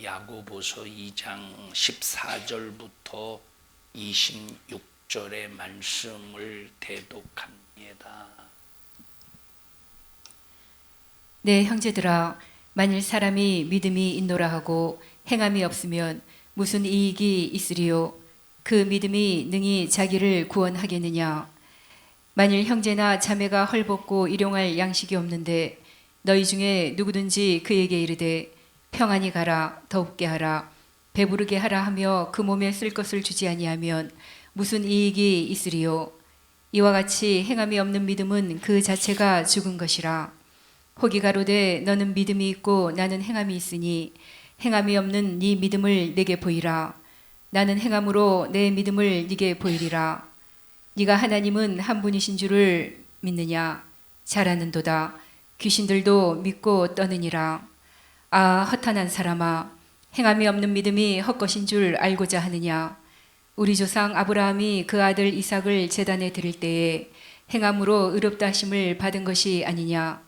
야고보서 2장 14절부터 26절의 말씀을 대독합니다. 네, 형제들아, 만일 사람이 믿음이 있노라 하고 행함이 없으면 무슨 이익이 있으리요? 그 믿음이 능히 자기를 구원하겠느냐? 만일 형제나 자매가 헐벗고 일용할 양식이 없는데 너희 중에 누구든지 그에게 이르되 평안히 가라, 더웁게 하라, 배부르게 하라 하며 그 몸에 쓸 것을 주지 아니하면 무슨 이익이 있으리요? 이와 같이 행함이 없는 믿음은 그 자체가 죽은 것이라. 혹이 가로되 너는 믿음이 있고 나는 행함이 있으니 행함이 없는 네 믿음을 내게 보이라. 나는 행함으로 내 믿음을 네게 보이리라. 네가 하나님은 한 분이신 줄을 믿느냐? 잘 아는도다. 귀신들도 믿고 떠느니라. 아, 허탄한 사람아, 행함이 없는 믿음이 헛것인 줄 알고자 하느냐? 우리 조상 아브라함이 그 아들 이삭을 제단에 드릴 때에 행함으로 의롭다 하심을 받은 것이 아니냐?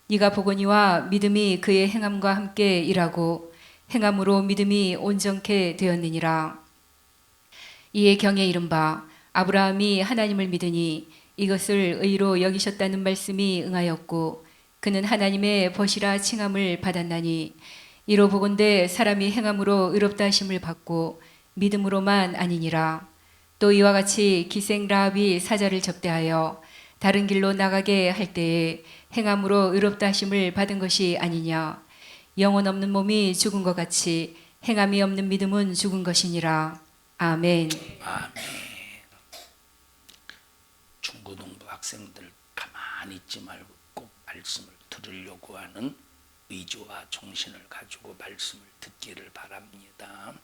네가 보거니와 믿음이 그의 행함과 함께 일하고 행함으로 믿음이 온전케 되었느니라. 이에 경에 이른바 아브라함이 하나님을 믿으니 이것을 의로 여기셨다는 말씀이 응하였고 그는 하나님의 벗이라 칭함을 받았나니 이로 보건대 사람이 행함으로 의롭다 하심을 받고 믿음으로만 아니니라. 또 이와 같이 기생 라합이 사자를 접대하여 다른 길로 나가게 할 때에 행함으로 의롭다 하심을 받은 것이 아니냐. 영혼 없는 몸이 죽은 것 같이 행함이 없는 믿음은 죽은 것이니라. 아멘. 아멘. 중고등부 학생들 가만히 있지 말고 꼭 말씀을 들으려고 하는 의지와 정신을 가지고 말씀을 듣기를 바랍니다.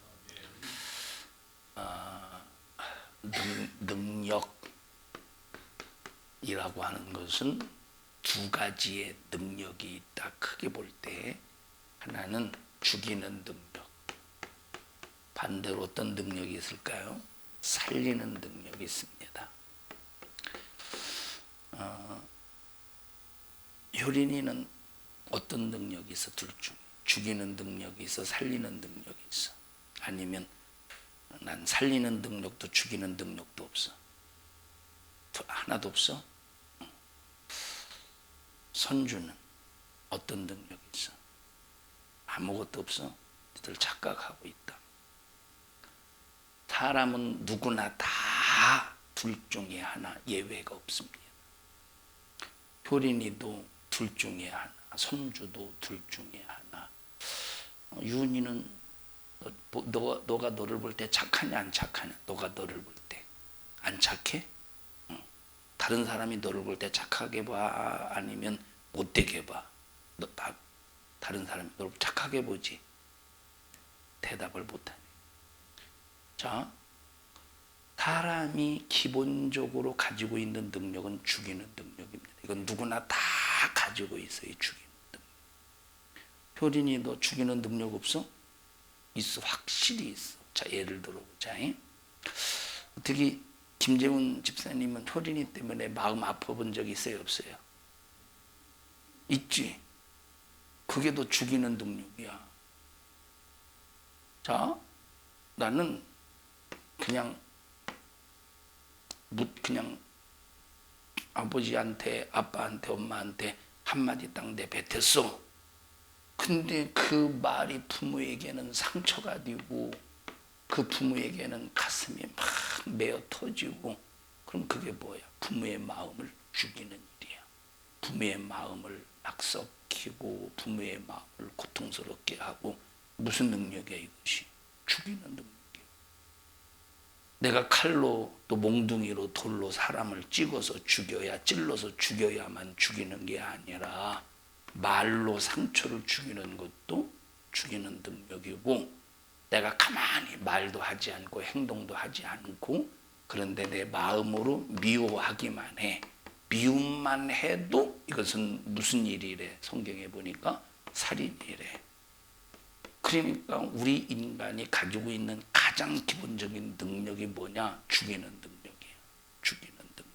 능력이라고 하는 것은 두 가지의 능력이 있다. 크게 볼 때 하나는 죽이는 능력, 반대로 어떤 능력이 있을까요? 살리는 능력이 있습니다. 효린이는 어떤 능력이 있어? 둘 중 죽이는 능력이 있어, 살리는 능력이 있어? 아니면 난 살리는 능력도 죽이는 능력도 없어? 하나도 없어? 선주는 어떤 능력이 있어? 아무것도 없어? 너희들 착각하고 있다. 사람은 누구나 다 둘 중에 하나, 예외가 없습니다. 효린이도 둘 중에 하나, 선주도 둘 중에 하나. 유은이는 너가 너를 볼 때 착하냐 안 착하냐? 너가 너를 볼 때 안 착해? 다른 사람이 너를 볼 때 착하게 봐? 아니면 못되게 봐? 다른 사람이 너를 착하게 보지? 대답을 못하네. 자, 사람이 기본적으로 가지고 있는 능력은 죽이는 능력입니다. 이건 누구나 다 가지고 있어요. 죽이는 능력. 효린이 너 죽이는 능력 없어? 있어. 확실히 있어. 자, 예를 들어보자. 어떻게 김재훈 집사님은 효린이 때문에 마음 아파본 적 있어요? 없어요? 있지. 그게 더 죽이는 능력이야. 자, 나는 그냥 아버지한테, 아빠한테, 엄마한테 한마디 딱 내뱉었어. 근데 그 말이 부모에게는 상처가 되고 그 부모에게는 가슴이 막 메어 터지고, 그럼 그게 뭐야? 부모의 마음을 죽이는 일이야. 부모의 마음을 막 썩히고 부모의 마음을 고통스럽게 하고. 무슨 능력이야 이것이? 죽이는 능력. 내가 칼로 또 몽둥이로 돌로 사람을 찍어서 죽여야, 찔러서 죽여야만 죽이는 게 아니라 말로 상처를 죽이는 것도 죽이는 능력이고, 내가 가만히 말도 하지 않고 행동도 하지 않고 그런데 내 마음으로 미워하기만 해. 미움만 해도 이것은 무슨 일이래? 성경에 보니까 살인이래. 그러니까 우리 인간이 가지고 있는 가장 기본적인 능력이 뭐냐? 죽이는 능력이에요. 죽이는 능력.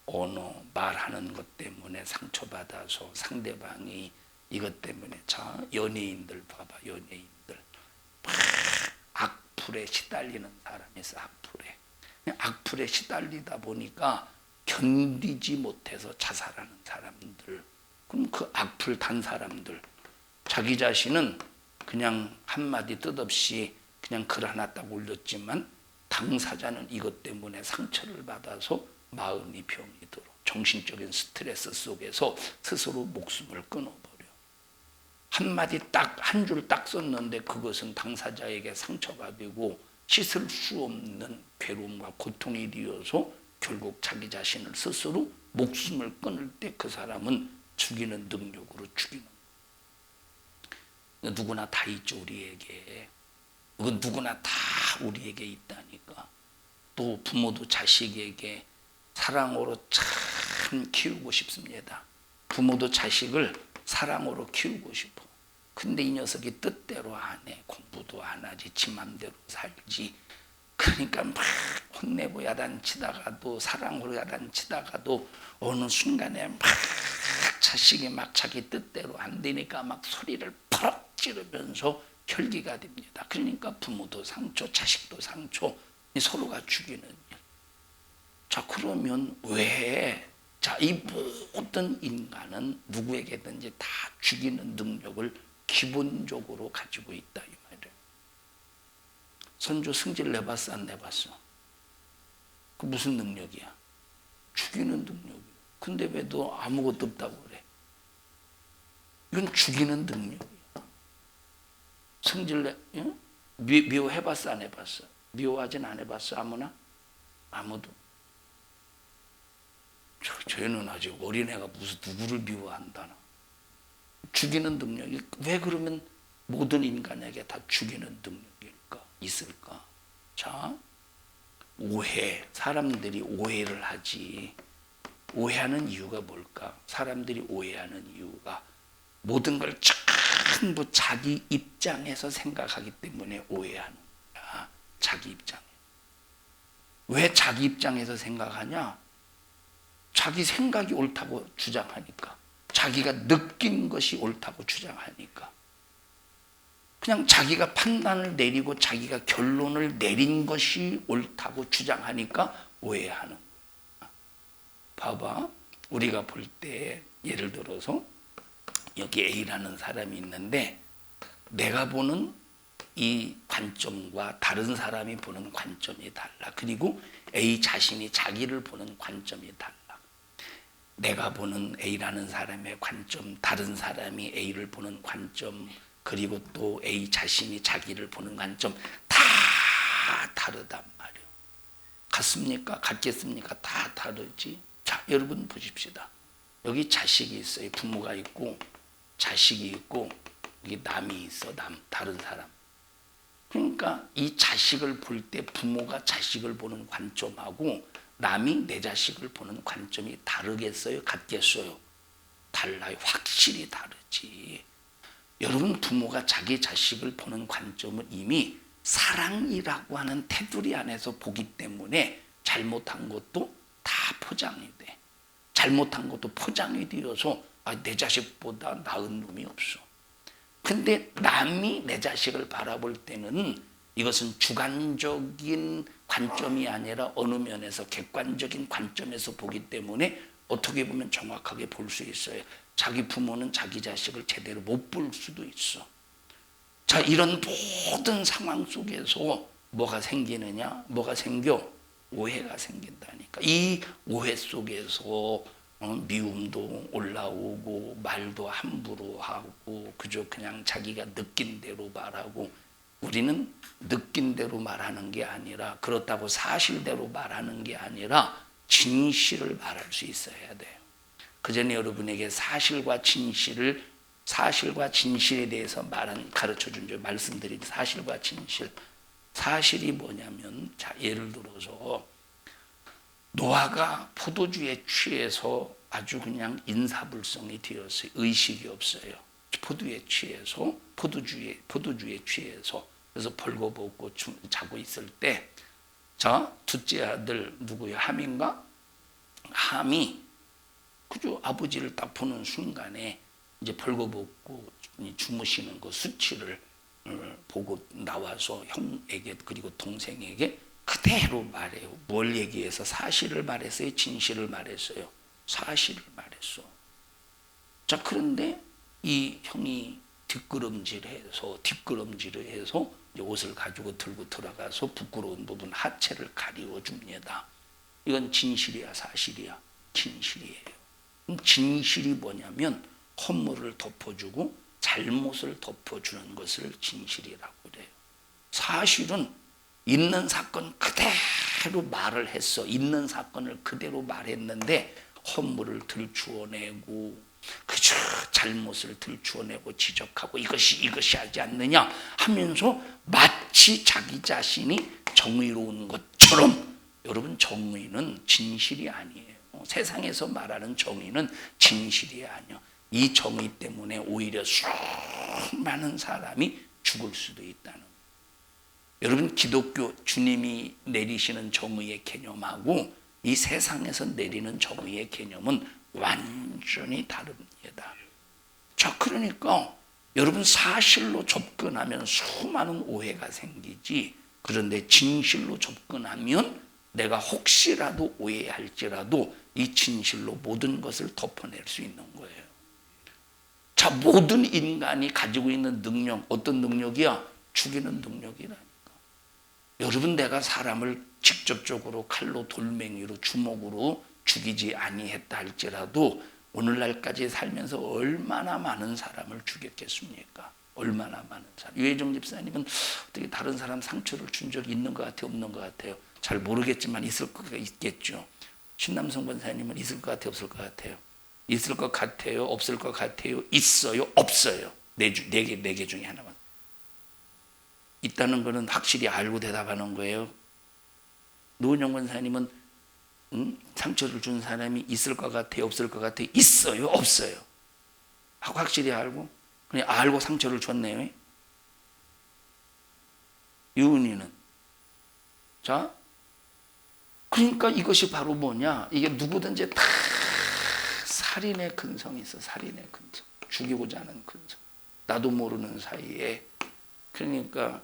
언어, 말하는 것 때문에 상처받아서 상대방이 이것 때문에 자 연예인들 봐봐. 연예인들 막 악플에 시달리는 사람이 있어. 악플에 시달리다 보니까 견디지 못해서 자살하는 사람들. 그럼 그 악플 단 사람들 자기 자신은 그냥 한마디 뜻없이 그냥 글 하나 딱 올렸지만 당사자는 이것 때문에 상처를 받아서 마음이 병이 들어 정신적인 스트레스 속에서 스스로 목숨을 끊어버려. 한마디 딱 한 줄 딱 썼는데 그것은 당사자에게 상처가 되고 씻을 수 없는 괴로움과 고통이 되어서 결국 자기 자신을 스스로 목숨을 끊을 때 그 사람은 죽이는 능력으로 죽이는. 누구나 다 있죠. 우리에게. 이건 누구나 다 우리에게 있다니까. 또 부모도 자식에게 사랑으로 참 키우고 싶습니다. 부모도 자식을 사랑으로 키우고 싶어. 근데 이 녀석이 뜻대로 안 해. 공부도 안 하지. 지 맘대로 살지. 그러니까 막 혼내고 야단치다가도 사랑으로 야단치다가도 어느 순간에 막 자식이 막 자기 뜻대로 안 되니까 막 소리를 퍼럭 지르면서 혈기가 됩니다. 그러니까 부모도 상처, 자식도 상처, 서로가 죽이는 일. 자, 그러면 왜? 자, 이 모든 인간은 누구에게든지 다 죽이는 능력을 기본적으로 가지고 있다 이 말이에요. 선조 승질 내봤어 안 내봤어? 그 무슨 능력이야? 죽이는 능력이야. 근데 왜 너 아무것도 없다고 그래? 이건 죽이는 능력이야. 승질 응? 미워해봤어 안 해봤어? 미워하진 안 해봤어 아무나? 아무도. 쟤는 아직 어린애가 무슨 누구를 미워한다나. 죽이는 능력이 왜 그러면 모든 인간에게 다 죽이는 능력일까? 있을까? 자, 오해. 사람들이 오해를 하지. 오해하는 이유가 뭘까? 사람들이 오해하는 이유가 모든 걸 전부 자기 입장에서 생각하기 때문에 오해하는 거야. 자기 입장에. 왜 자기 입장에서 생각하냐? 자기 생각이 옳다고 주장하니까. 자기가 느낀 것이 옳다고 주장하니까. 그냥 자기가 판단을 내리고 자기가 결론을 내린 것이 옳다고 주장하니까 오해하는 거야. 봐봐. 우리가 볼 때 예를 들어서 여기 A라는 사람이 있는데 내가 보는 이 관점과 다른 사람이 보는 관점이 달라. 그리고 A 자신이 자기를 보는 관점이 달라. 내가 보는 A라는 사람의 관점, 다른 사람이 A를 보는 관점, 그리고 또 A 자신이 자기를 보는 관점 다 다르단 말이에요. 같습니까? 같겠습니까? 다 다르지. 자, 여러분 보십시다. 여기 자식이 있어요. 부모가 있고 자식이 있고 여기 남이 있어. 다른 사람. 그러니까 이 자식을 볼 때 부모가 자식을 보는 관점하고 남이 내 자식을 보는 관점이 다르겠어요? 같겠어요? 달라요. 확실히 다르지. 여러분 부모가 자기 자식을 보는 관점은 이미 사랑이라고 하는 테두리 안에서 보기 때문에 잘못한 것도 다 포장이 돼. 잘못한 것도 포장이 되어서 내 자식보다 나은 놈이 없어. 근데 남이 내 자식을 바라볼 때는 이것은 주관적인 관점이 아니라 어느 면에서 객관적인 관점에서 보기 때문에 어떻게 보면 정확하게 볼 수 있어요. 자기 부모는 자기 자식을 제대로 못 볼 수도 있어. 자, 이런 모든 상황 속에서 뭐가 생기느냐? 뭐가 생겨? 오해가 생긴다니까. 이 오해 속에서 미움도 올라오고 말도 함부로 하고 그저 그냥 자기가 느낀 대로 말하고 우리는 느낀 대로 말하는 게 아니라 그렇다고 사실대로 말하는 게 아니라 진실을 말할 수 있어야 돼요. 그 전에 여러분에게 사실과 진실에 대해서 가르쳐준 적 말씀드린 사실과 진실. 사실이 뭐냐면 자 예를 들어서 노아가 포도주에 취해서 아주 그냥 인사불성이 되었어요. 의식이 없어요. 포도주에 취해서 그래서 벌거벗고 자고 있을 때 자 둘째 아들 누구야? 함인가? 함이 그죠? 아버지를 딱 보는 순간에 이제 벌거벗고 주무시는 그 수치를 보고 나와서 형에게 그리고 동생에게 그대로 말해요. 뭘 얘기해서? 사실을 말했어요? 진실을 말했어요? 사실을 말했어. 자, 그런데 이 형이 뒷걸음질을 해서 이제 옷을 가지고 들고 들어가서 부끄러운 부분 하체를 가리워 줍니다. 이건 진실이야, 사실이야? 진실이에요. 진실이 뭐냐면 허물을 덮어주고 잘못을 덮어주는 것을 진실이라고 그래요. 사실은 있는 사건 그대로 말을 했어. 있는 사건을 그대로 말했는데 허물을 들추어내고 그저 잘못을 들추어내고 지적하고 이것이 하지 않느냐 하면서 마치 자기 자신이 정의로운 것처럼. 여러분, 정의는 진실이 아니에요. 세상에서 말하는 정의는 진실이 아니에요. 이 정의 때문에 오히려 수많은 사람이 죽을 수도 있다는 거예요. 여러분, 기독교 주님이 내리시는 정의의 개념하고 이 세상에서 내리는 정의의 개념은 완전히 다릅니다. 자, 그러니까 여러분, 사실로 접근하면 수많은 오해가 생기지, 그런데 진실로 접근하면 내가 혹시라도 오해할지라도 이 진실로 모든 것을 덮어낼 수 있는 거예요. 자, 모든 인간이 가지고 있는 능력, 어떤 능력이야? 죽이는 능력이라니까. 여러분, 내가 사람을 직접적으로 칼로, 돌멩이로, 주먹으로 죽이지 아니했다 할지라도 오늘날까지 살면서 얼마나 많은 사람을 죽였겠습니까? 얼마나 많은 사람. 유혜정 집사님은 어떻게 다른 사람 상처를 준 적이 있는 것 같아요? 없는 것 같아요? 잘 모르겠지만 있을 거가 있겠죠. 신남성 권사님은 있을 것 같아요? 없을 것 같아요? 있을 것 같아요? 없을 것 같아요? 있어요? 없어요? 네 개 중에 하나만. 있다는 거는 확실히 알고 대답하는 거예요. 노은영 권사님은 상처를 준 사람이 있을 것 같아요? 없을 것 같아요? 있어요? 없어요? 하고 확실히 알고 그냥 알고 상처를 줬네요. 유은이는 자, 그러니까 이것이 바로 뭐냐? 이게 누구든지 다 살인의 근성이 있어. 살인의 근성. 죽이고자 하는 근성. 나도 모르는 사이에. 그러니까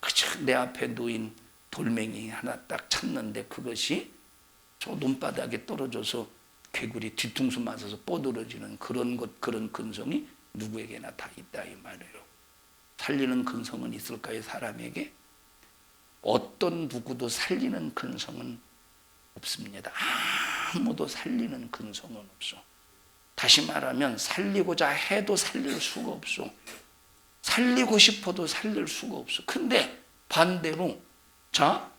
그저 내 앞에 놓인 돌멩이 하나 딱 찾는데 그것이 저 눈바닥에 떨어져서 개구리 뒤통수 맞아서 뻗어지는 그런 근성이 누구에게나 다 있다 이 말이에요. 살리는 근성은 있을까요? 사람에게? 어떤 누구도 살리는 근성은 없습니다. 아무도 살리는 근성은 없어. 다시 말하면 살리고자 해도 살릴 수가 없어. 살리고 싶어도 살릴 수가 없어. 근데 반대로 자,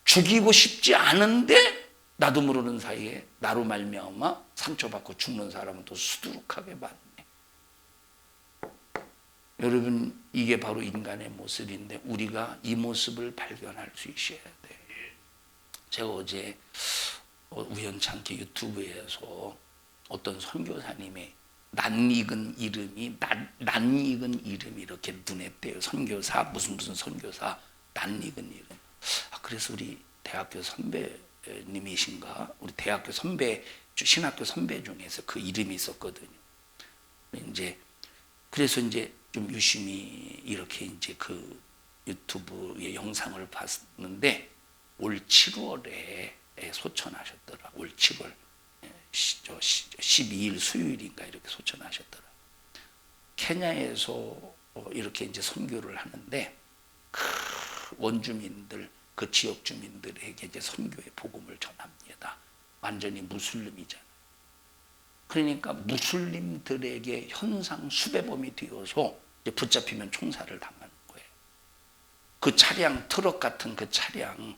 죽이고 싶지 않은데 나도 모르는 사이에 나로 말미암아 상처받고 죽는 사람은 또 수두룩하게 받네. 여러분, 이게 바로 인간의 모습인데 우리가 이 모습을 발견할 수 있어야 돼요. 제가 어제 우연찮게 유튜브에서 어떤 선교사님의 낯익은 이름이 이렇게 눈에 띄어요. 선교사 무슨 선교사 낯익은 이름. 그래서 우리 대학교 선배님이신가? 우리 대학교 선배 신학교 선배 중에서 그 이름이 있었거든요. 그래서 이제 좀 유심히 이렇게 이제 그 유튜브의 영상을 봤는데 올 7월에 소천하셨더라. 올 7월 12일 수요일인가 이렇게 소천하셨더라. 케냐에서 이렇게 이제 선교를 하는데 그 원주민들, 그 지역 주민들에게 이제 선교의 복음을 전합니다. 완전히 무슬림이잖아. 그러니까 무슬림들에게 현상 수배범이 되어서 이제 붙잡히면 총살을 당하는 거예요. 그 차량, 트럭 같은 그 차량,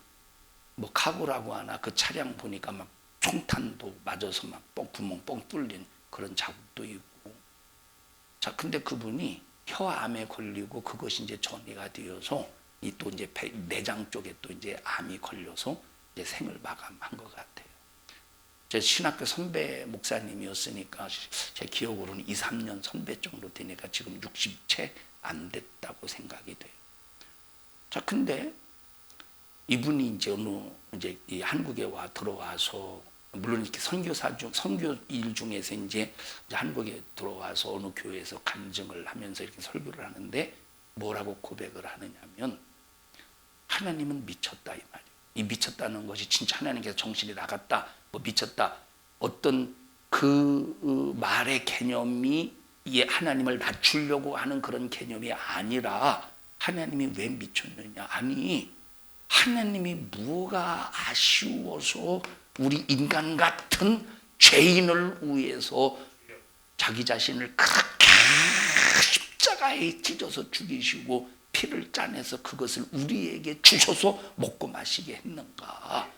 뭐 카고라고 하나, 그 차량 보니까 막 총탄도 맞아서 막 구멍 뻥 뚫린 그런 자국도 있고. 자, 근데 그분이 혀암에 걸리고 그것이 이제 전이가 되어서 이 또 이제 내장 쪽에 또 이제 암이 걸려서 이제 생을 마감한 것 같아요. 제 신학교 선배 목사님이었으니까 제 기억으로는 2, 3년 선배 정도 되니까 지금 60채 안 됐다고 생각이 돼요. 자, 근데 이분이 이제 이 한국에 들어와서 물론 이렇게 선교일 중에서 이제 한국에 들어와서 어느 교회에서 간증을 하면서 이렇게 설교를 하는데 뭐라고 고백을 하느냐면 하나님은 미쳤다 이 말이에요. 이 미쳤다는 것이 진짜 하나님께서 정신이 나갔다, 뭐 미쳤다, 어떤 그 말의 개념이 하나님을 낮추려고 하는 그런 개념이 아니라 하나님이 왜 미쳤느냐? 아니 하나님이 뭐가 아쉬워서 우리 인간 같은 죄인을 위해서 자기 자신을 그렇게 십자가에 찢어서 죽이시고 피를 짜내서 그것을 우리에게 주셔서 먹고 마시게 했는가?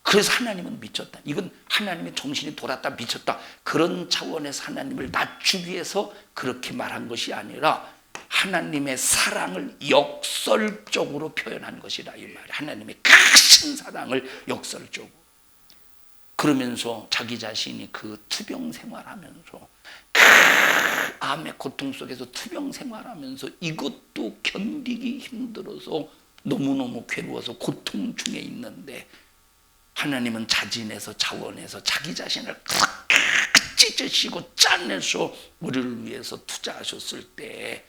그래서 하나님은 미쳤다. 이건 하나님의 정신이 돌았다, 미쳤다. 그런 차원에서 하나님을 낮추기 위해서 그렇게 말한 것이 아니라 하나님의 사랑을 역설적으로 표현한 것이라 이 말이에요. 하나님의 크신 사랑을 역설적으로. 그러면서 자기 자신이 그 투병 생활하면서 그 암의 고통 속에서 투병 생활하면서 이것도 견디기 힘들어서 너무너무 괴로워서 고통 중에 있는데 하나님은 자진해서 자원해서 자기 자신을 그렇게 찢으시고 짜내서 우리를 위해서 투자하셨을 때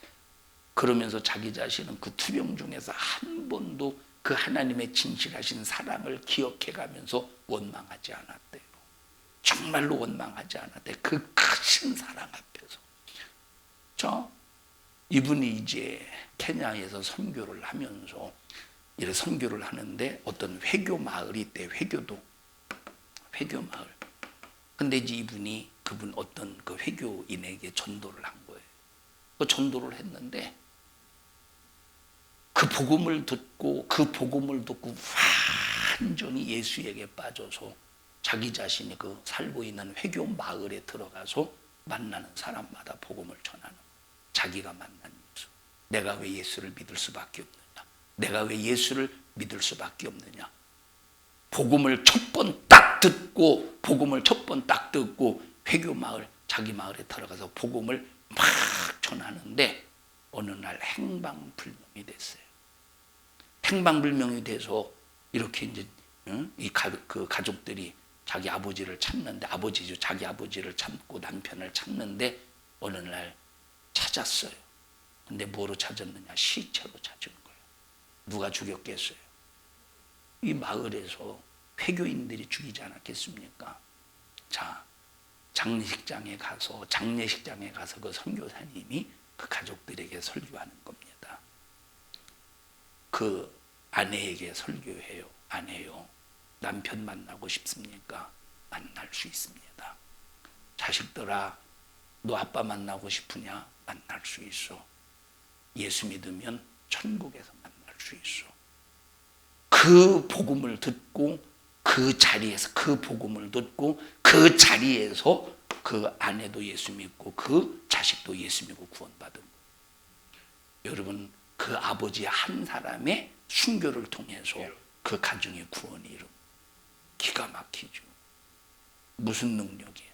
그러면서 자기 자신은 그 투병 중에서 한 번도 그 하나님의 진실하신 사랑을 기억해가면서 원망하지 않았대요. 정말로 원망하지 않았대요. 그 크신 사랑 앞에서. 이분이 이제 케냐에서 선교를 하면서 이래 선교를 하는데 어떤 회교 마을이 있대. 회교 마을. 근데 이제 이분이 어떤 그 회교인에게 전도를 한 거예요. 그 전도를 했는데 그 복음을 듣고 완전히 예수에게 빠져서 자기 자신이 그 살고 있는 회교 마을에 들어가서 만나는 사람마다 복음을 전하는, 자기가 만난 예수. 내가 왜 예수를 믿을 수밖에 없느냐? 내가 왜 예수를 믿을 수밖에 없느냐? 복음을 첫 번 딱 듣고 회교 마을, 자기 마을에 들어가서 복음을 막 전하는데 어느 날 행방불명이 됐어요. 행방불명이 돼서 이렇게 이제 그 가족들이 자기 아버지를 찾는데 자기 아버지를 찾고 남편을 찾는데 어느 날 찾았어요. 근데 뭐로 찾았느냐? 시체로 찾은 거예요. 누가 죽였겠어요? 이 마을에서 회교인들이 죽이지 않았겠습니까? 자, 장례식장에 가서 그 선교사님이 그 가족들에게 설교하는 겁니다. 그 아내에게 설교해요. 아내요, 남편 만나고 싶습니까? 만날 수 있습니다. 자식들아, 너 아빠 만나고 싶으냐? 만날 수 있어. 예수 믿으면 천국에서 만날 수 있어. 그 복음을 듣고 그 자리에서 그 아내도 예수 믿고 그 자식도 예수 믿고 구원받은 거예요. 여러분, 그 아버지 한 사람의 순교를 통해서 그 가정의 구원이 이루어져요. 기가 막히죠. 무슨 능력이야?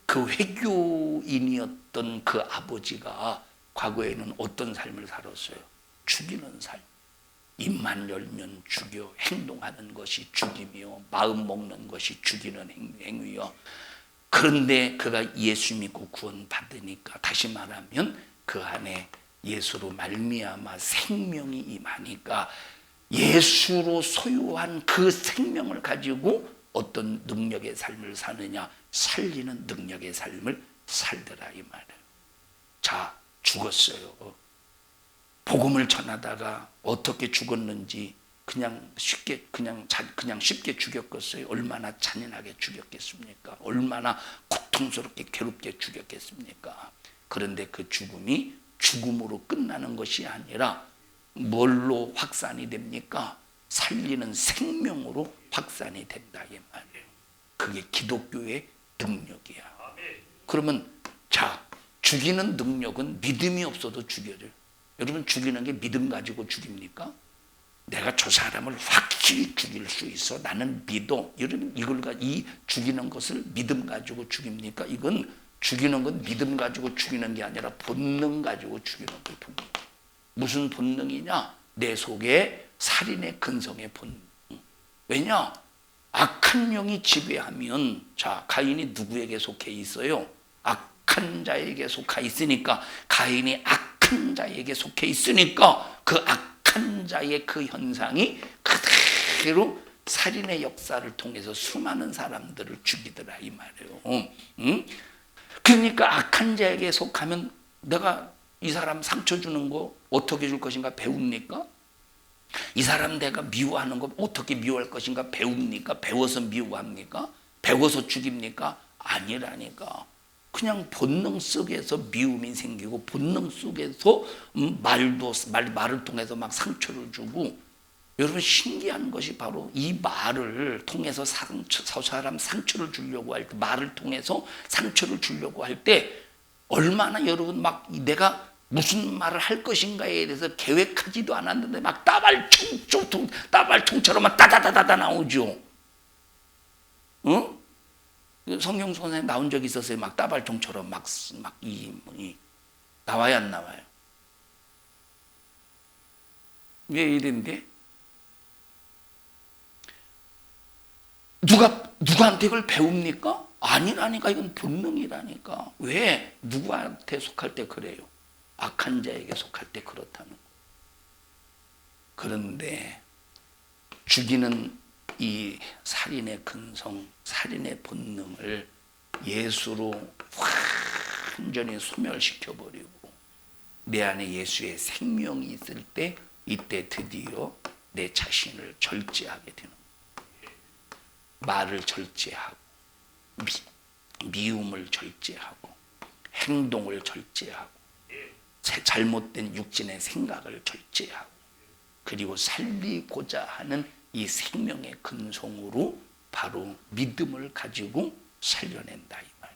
그 회교인이었던 그 아버지가 과거에는 어떤 삶을 살았어요? 죽이는 삶. 입만 열면 죽여, 행동하는 것이 죽이며 마음 먹는 것이 죽이는 행위요. 그런데 그가 예수 믿고 구원 받으니까, 다시 말하면 그 안에 예수로 말미암아 생명이 임하니까 예수로 소유한 그 생명을 가지고 어떤 능력의 삶을 사느냐? 살리는 능력의 삶을 살더라 이 말이에요. 자, 죽었어요. 복음을 전하다가 어떻게 죽었는지 그냥 쉽게 죽였겠어요? 얼마나 잔인하게 죽였겠습니까? 얼마나 고통스럽게 괴롭게 죽였겠습니까? 그런데 그 죽음이 죽음으로 끝나는 것이 아니라 뭘로 확산이 됩니까? 살리는 생명으로 확산이 된다 이 말이에요. 그게 기독교의 능력이야. 그러면 자, 죽이는 능력은 믿음이 없어도 죽여져요. 여러분, 죽이는 게 믿음 가지고 죽입니까? 내가 저 사람을 확실히 죽일 수 있어, 나는 믿어. 여러분, 이 죽이는 것을 믿음 가지고 죽입니까? 이건 죽이는 건 믿음 가지고 죽이는 게 아니라 본능 가지고 죽이는 거예요. 본능. 무슨 본능이냐? 내 속에 살인의 근성의 본능. 왜냐? 악한 영이 지배하면 자, 가인이 누구에게 속해 있어요? 악한 자에게 속해 있으니까, 가인이 악한 자에게 속해 있으니까 그 악한 자의 그 현상이 그대로 살인의 역사를 통해서 수많은 사람들을 죽이더라 이 말이에요. 응? 그러니까 악한 자에게 속하면 내가 이 사람 상처 주는 거 어떻게 줄 것인가 배웁니까? 이 사람 내가 미워하는 거 어떻게 미워할 것인가 배웁니까? 배워서 미워합니까? 배워서 죽입니까? 아니라니까. 그냥 본능 속에서 미움이 생기고 본능 속에서 말을 통해서 막 상처를 주고, 여러분 신기한 것이 바로 이 말을 통해서 사람 상처를 주려고 할 때, 말을 통해서 상처를 주려고 할 때 얼마나 여러분 막 내가 무슨 말을 할 것인가에 대해서 계획하지도 않았는데 막 따발총처럼 막 따다다다다 나오죠. 어? 성경 선생님 나온 적이 있었어요. 막 따발총처럼 막 나와요, 안 나와요? 왜 이랬는데? 누구한테 이걸 배웁니까? 아니라니까. 이건 본능이라니까. 왜? 누구한테 속할 때 그래요? 악한 자에게 속할 때 그렇다는 거. 그런데 죽이는 이 살인의 근성, 살인의 본능을 예수로 완전히 소멸시켜버리고 내 안에 예수의 생명이 있을 때, 이때 드디어 내 자신을 절제하게 되는 거예요. 말을 절제하고 미움을 절제하고 행동을 절제하고 잘못된 육신의 생각을 절제하고, 그리고 살리고자 하는 이 생명의 근성으로 바로 믿음을 가지고 살려낸다 이 말.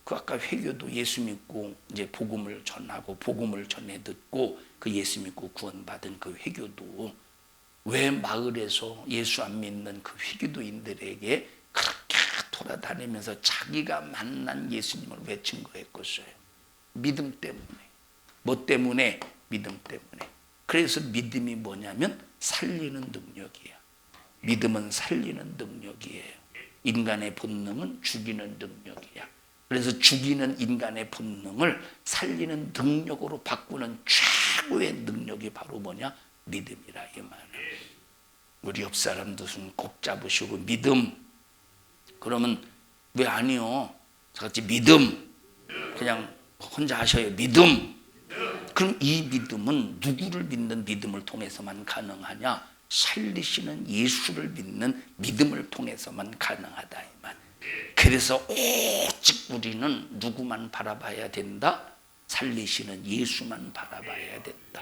그 아까 회교도 예수 믿고 이제 복음을 전하고 복음을 전해 듣고 그 예수 믿고 구원받은 그 회교도 왜 마을에서 예수 안 믿는 그 회교도인들에게 그렇게 돌아다니면서 자기가 만난 예수님을 왜 증거했겠어요? 믿음 때문에. 뭐 때문에? 믿음 때문에. 그래서 믿음이 뭐냐면 살리는 능력이에요. 믿음은 살리는 능력이에요. 인간의 본능은 죽이는 능력이야. 그래서 죽이는 인간의 본능을 살리는 능력으로 바꾸는 최고의 능력이 바로 뭐냐? 믿음이라 이 말이에요. 우리 옆 사람도 꼭 잡으시고 믿음. 그러면 왜 아니요? 같이 믿음. 그냥 혼자 하셔요. 믿음. 그럼 이 믿음은 누구를 믿는 믿음을 통해서만 가능하냐? 살리시는 예수를 믿는 믿음을 통해서만 가능하다 이 말. 그래서 오직 우리는 누구만 바라봐야 된다? 살리시는 예수만 바라봐야 된다.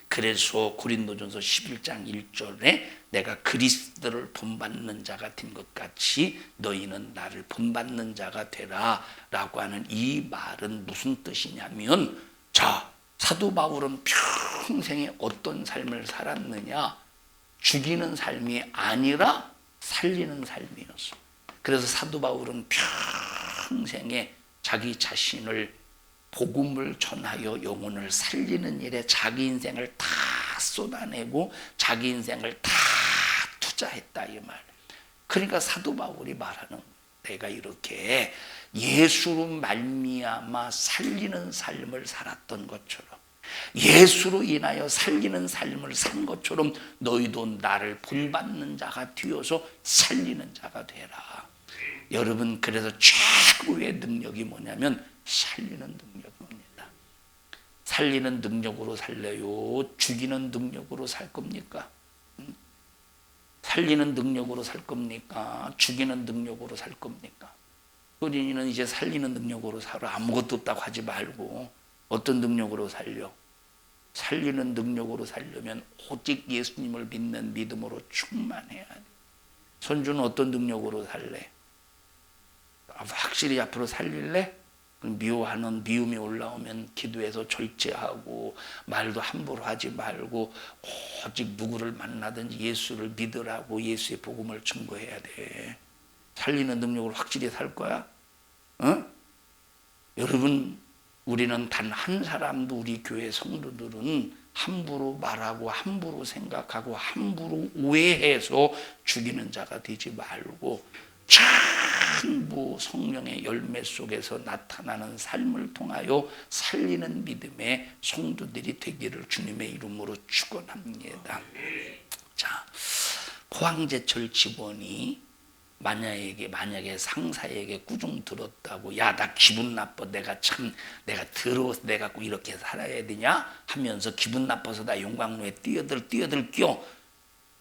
그래서 고린도전서 11장 1절에 내가 그리스도를 본받는 자가 된 것 같이 너희는 나를 본받는 자가 되라 라고 하는 이 말은 무슨 뜻이냐면, 자, 사도 바울은 평생에 어떤 삶을 살았느냐? 죽이는 삶이 아니라 살리는 삶이었어. 그래서 사도 바울은 평생에 자기 자신을 복음을 전하여 영혼을 살리는 일에 자기 인생을 다 쏟아내고 자기 인생을 다 투자했다 이 말. 그러니까 사도 바울이 말하는, 내가 이렇게 예수로 말미암아 살리는 삶을 살았던 것처럼, 예수로 인하여 살리는 삶을 산 것처럼 너희도 나를 본받는 자가 되어서 살리는 자가 되라. 여러분, 그래서 최고의 능력이 뭐냐면 살리는 능력입니다. 살리는 능력으로 살려요? 죽이는 능력으로 살 겁니까? 살리는 능력으로 살 겁니까? 죽이는 능력으로 살 겁니까? 우리는 이제 살리는 능력으로 살아. 아무것도 없다고 하지 말고 어떤 능력으로 살려? 살리는 능력으로 살려면 오직 예수님을 믿는 믿음으로 충만해야 돼. 손주는 어떤 능력으로 살래? 확실히 앞으로 살릴래? 미워하는 미움이 올라오면 기도해서 절제하고 말도 함부로 하지 말고 오직 누구를 만나든지 예수를 믿으라고 예수의 복음을 증거해야 돼. 살리는 능력을 확실히 살 거야? 어? 여러분, 우리는 단 한 사람도, 우리 교회 성도들은 함부로 말하고 함부로 생각하고 함부로 오해해서 죽이는 자가 되지 말고 전부 성령의 열매 속에서 나타나는 삶을 통하여 살리는 믿음의 성도들이 되기를 주님의 이름으로 축원합니다. 자, 포항제철 직원이 만약에 상사에게 꾸중 들었다고, 야, 나 기분 나빠, 내가 더러워서 내가 꼭 이렇게 살아야 되냐 하면서 기분 나빠서 나 용광로에 뛰어들 껴.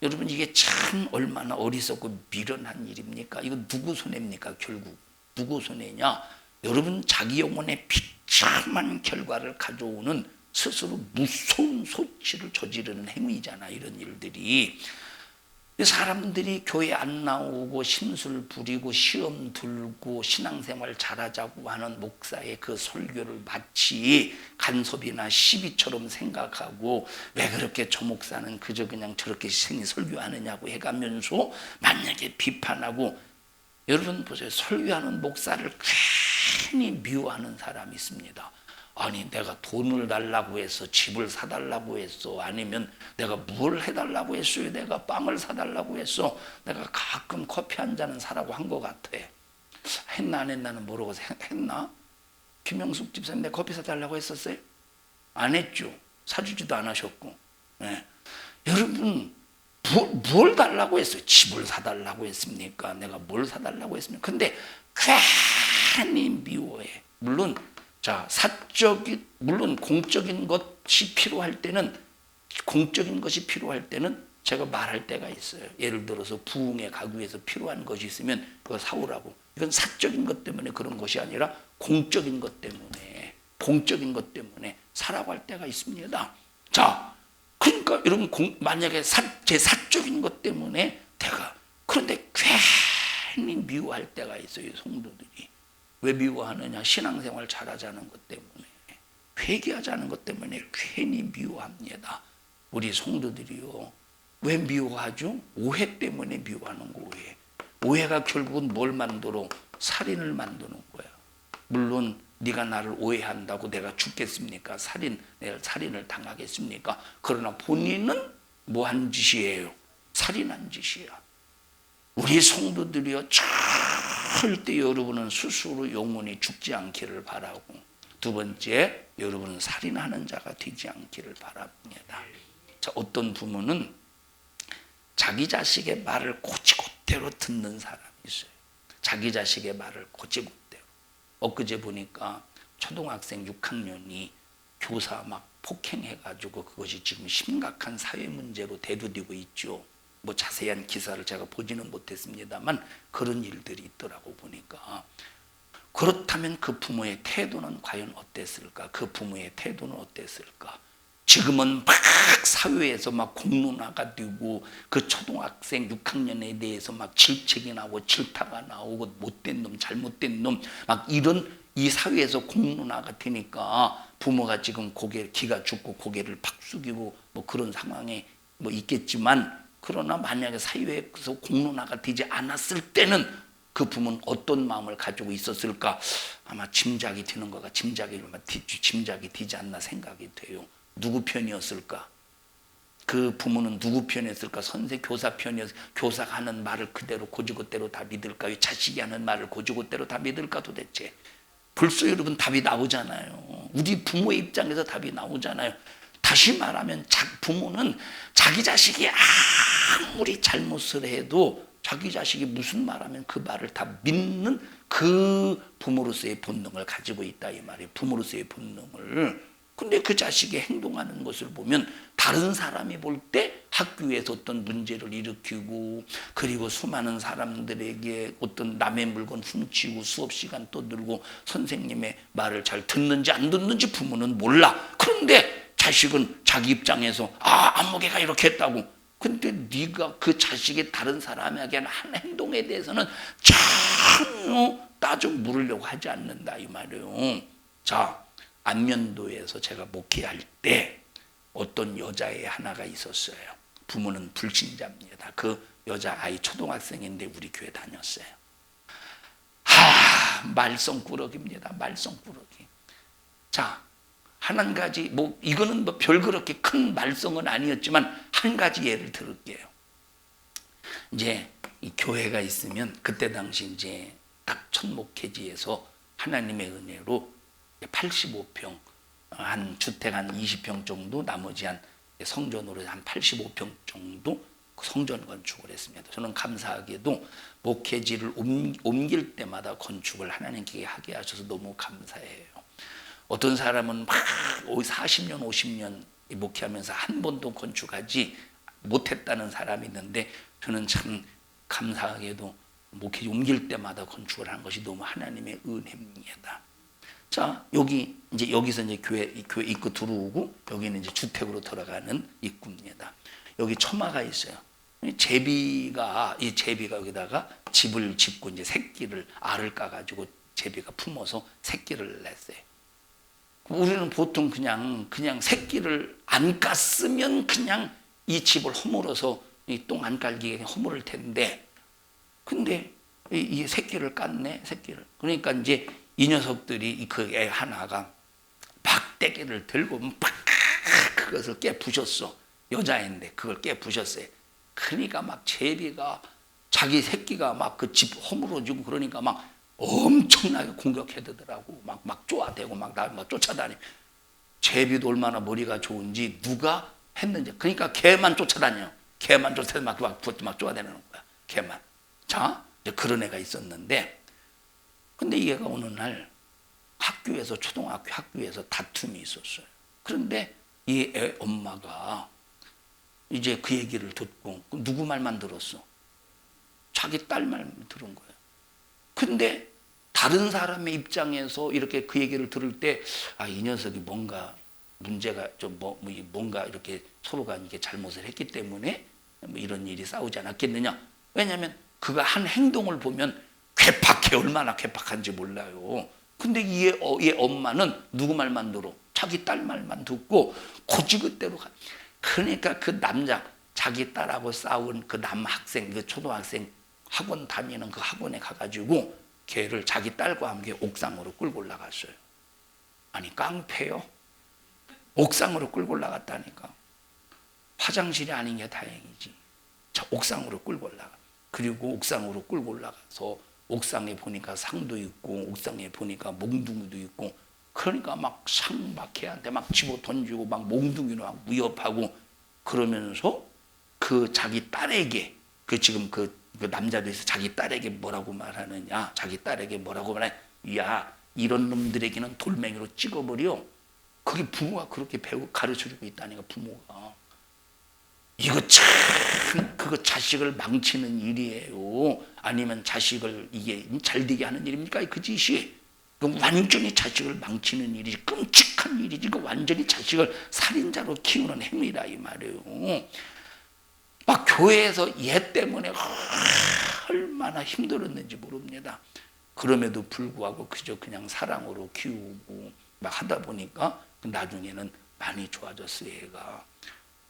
여러분, 이게 참 얼마나 어리석고 미련한 일입니까? 이거 누구 손해입니까? 결국 누구 손해냐? 여러분, 자기 영혼의 비참한 결과를 가져오는 스스로 무서운 소치를 저지르는 행위잖아, 이런 일들이. 사람들이 교회 안 나오고 심술 부리고 시험 들고 신앙생활 잘하자고 하는 목사의 그 설교를 마치 간섭이나 시비처럼 생각하고, 왜 그렇게 저 목사는 그저 그냥 저렇게 설교하느냐고 해가면서 만약에 비판하고, 여러분 보세요. 설교하는 목사를 괜히 미워하는 사람이 있습니다. 아니, 내가 돈을 달라고 했어, 집을 사달라고 했어, 아니면 내가 뭘 해달라고 했어요, 내가 빵을 사달라고 했어, 내가 가끔 커피 한 잔은 사라고 한 것 같아. 했나 안 했나는 모르고 했나? 김영숙 집사님 내가 커피 사달라고 했었어요? 안 했죠. 사주지도 않으셨고. 네. 여러분, 뭘 달라고 했어요? 집을 사달라고 했습니까? 내가 뭘 사달라고 했습니까? 근데 괜히 미워해. 물론 물론 공적인 것이 필요할 때는 제가 말할 때가 있어요. 예를 들어서 부흥에 가기 위해서 필요한 것이 있으면 그거 사오라고. 이건 사적인 것 때문에 그런 것이 아니라 공적인 것 때문에 사라고 할 때가 있습니다. 자, 그러니까 여러분, 만약에 제 사적인 것 때문에 그런데 괜히 미워할 때가 있어요, 성도들이. 왜 미워하느냐? 신앙생활 잘하자는 것 때문에, 회개하자는 것 때문에 괜히 미워합니다. 우리 성도들이요, 왜 미워하죠? 오해 때문에 미워하는 거. 오해가 결국은 뭘 만들어? 살인을 만드는 거야. 물론 네가 나를 오해한다고 내가 죽겠습니까? 내가 살인을 당하겠습니까? 그러나 본인은 뭐 한 짓이에요? 살인한 짓이야. 우리 성도들이요, 절대 여러분은 스스로 영혼이 죽지 않기를 바라고, 두 번째, 여러분은 살인하는 자가 되지 않기를 바랍니다. 자, 어떤 부모는 자기 자식의 말을 곧이곧대로 듣는 사람이 있어요. 자기 자식의 말을 곧이곧대로. 엊그제 보니까 초등학생 6학년이 교사 막 폭행해가지고 그것이 지금 심각한 사회 문제로 대두되고 있죠. 뭐 자세한 기사를 제가 보지는 못했습니다만 그런 일들이 있더라고 보니까. 그렇다면 그 부모의 태도는 과연 어땠을까? 지금은 막 사회에서 막 공론화가 되고, 그 초등학생 6학년에 대해서 막 질책이 나오고 질타가 나오고, 못된 놈, 잘못된 놈, 막 이런 이 사회에서 공론화가 되니까 부모가 지금 기가 죽고 고개를 팍 숙이고 뭐 그런 상황에 뭐 있겠지만, 그러나 만약에 사회에서 공론화가 되지 않았을 때는 그 부모는 어떤 마음을 가지고 있었을까? 아마 짐작이 되지 않나 생각이 돼요. 누구 편이었을까? 그 부모는 누구 편이었을까? 교사 편이었을까? 교사가 하는 말을 그대로 곧이곧대로 다 믿을까요? 자식이 하는 말을 곧이곧대로 다 믿을까 도대체? 벌써 여러분 답이 나오잖아요. 우리 부모의 입장에서 답이 나오잖아요. 다시 말하면 부모는 자기 자식이 아무리 잘못을 해도 자기 자식이 무슨 말하면 그 말을 다 믿는 그 부모로서의 본능을 가지고 있다 이 말이에요. 부모로서의 본능을. 근데 그 자식이 행동하는 것을 보면 다른 사람이 볼 때 학교에서 어떤 문제를 일으키고, 그리고 수많은 사람들에게 어떤 남의 물건 훔치고 수업 시간 떠들고 선생님의 말을 잘 듣는지 안 듣는지 부모는 몰라. 그런데 자식은 자기 입장에서 안목애가 이렇게 했다고. 근데 네가 그 자식이 다른 사람에게 한 행동에 대해서는 전혀 따져 물으려고 하지 않는다 이 말이에요. 자, 안면도에서 제가 목회할 때 어떤 여자애 하나가 있었어요. 부모는 불신자입니다. 그 여자아이 초등학생인데 우리 교회 다녔어요. 말썽꾸러기입니다. 말썽꾸러기. 자, 한 가지 뭐 이거는 뭐 별 그렇게 큰 말썽은 아니었지만 한 가지 예를 들을게요. 이제 이 교회가 있으면 그때 당시 이제 딱 첫 목회지에서 하나님의 은혜로 85평 한 주택 한 20평 정도 나머지 한 성전으로 한 85평 정도 성전 건축을 했습니다. 저는 감사하게도 목회지를 옮길 때마다 건축을 하나님께 하게 하셔서 너무 감사해요. 어떤 사람은 막 40년 50년 목회하면서 한 번도 건축하지 못했다는 사람이 있는데 저는 참 감사하게도 목회지 옮길 때마다 건축을 하는 것이 너무 하나님의 은혜입니다. 자, 여기서 이제 교회 입구 들어오고 여기는 이제 주택으로 들어가는 입구입니다. 여기 처마가 있어요. 제비가 여기다가 집을 짓고 이제 알을 까가지고 제비가 품어서 새끼를 냈어요. 우리는 보통 그냥 새끼를 안 깠으면 그냥 이 집을 허물어서 이 똥 안 깔기에 허물을 텐데, 근데 이 새끼를 깠네, 새끼를. 그러니까 이제 이 녀석들이 그 애 하나가 박대기를 들고 팍 그것을 깨부셨어. 여자애인데 그걸 깨부셨어요. 그러니까 막 제비가 자기 새끼가 막 그 집 허물어지고 그러니까 막 엄청나게 공격해대더라고. 막 쪼아대고 막 쫓아다니. 제비도 얼마나 머리가 좋은지 누가 했는지. 그러니까 개만 쫓아다녀. 개만 쫓아다녀 막 쪼아대는 거야. 개만. 자, 이제 그런 애가 있었는데, 근데 이 애가 어느 날 학교에서 초등학교 학교에서 다툼이 있었어요. 그런데 이 애 엄마가 이제 그 얘기를 듣고 누구 말만 들었어? 자기 딸 말만 들은 거예요. 근데 다른 사람의 입장에서 이렇게 그 얘기를 들을 때, 이 녀석이 뭔가 문제가 뭔가 이렇게 서로가 이렇게 잘못을 했기 때문에 뭐 이런 일이 싸우지 않았겠느냐. 왜냐하면 그가 한 행동을 보면 괴팍해, 얼마나 괴팍한지 몰라요. 근데 이 엄마는 누구 말만 들어? 자기 딸 말만 듣고 고지그대로 가. 그러니까 그 남자, 자기 딸하고 싸운 그 남학생, 그 초등학생 학원 다니는 그 학원에 가가지고 걔를 자기 딸과 함께 옥상으로 끌고 올라갔어요. 아니 깡패요? 옥상으로 끌고 올라갔다니까. 화장실이 아닌 게 다행이지. 자, 옥상으로 끌고 올라가. 그리고 옥상으로 끌고 올라가서 옥상에 보니까 상도 있고 옥상에 보니까 몽둥이도 있고, 그러니까 막 상박해한테 막 집어 던지고 막 몽둥이로 막 위협하고 그러면서 그 자기 딸에게 지금 그 남자들에서 자기 딸에게 뭐라고 말하느냐. 자기 딸에게 뭐라고 말해? 야, 이런 놈들에게는 돌멩이로 찍어버려. 그게 부모가 그렇게 가르쳐주고 있다니까. 부모가 이거 참 그거 자식을 망치는 일이에요. 아니면 자식을 이게 잘 되게 하는 일입니까? 그 짓이 완전히 자식을 망치는 일이지, 끔찍한 일이지. 그 완전히 자식을 살인자로 키우는 행위라 이 말이에요. 막 교회에서 얘 때문에 얼마나 힘들었는지 모릅니다. 그럼에도 불구하고 그저 그냥 사랑으로 키우고 막 하다 보니까 나중에는 많이 좋아졌어요, 얘가.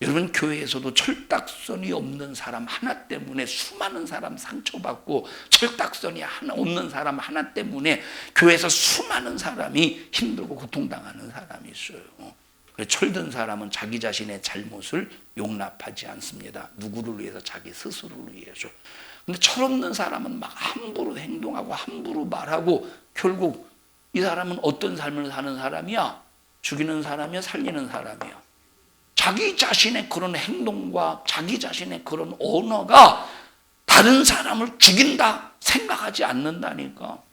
여러분, 교회에서도 철딱선이 없는 사람 하나 때문에 수많은 사람 상처받고, 철딱선이 없는 사람 하나 때문에 교회에서 수많은 사람이 힘들고 고통당하는 사람이 있어요. 철든 사람은 자기 자신의 잘못을 용납하지 않습니다. 누구를 위해서? 자기 스스로를 위해서. 근데 철없는 사람은 막 함부로 행동하고 함부로 말하고, 결국 이 사람은 어떤 삶을 사는 사람이야? 죽이는 사람이야? 살리는 사람이야? 자기 자신의 그런 행동과 자기 자신의 그런 언어가 다른 사람을 죽인다 생각하지 않는다니까.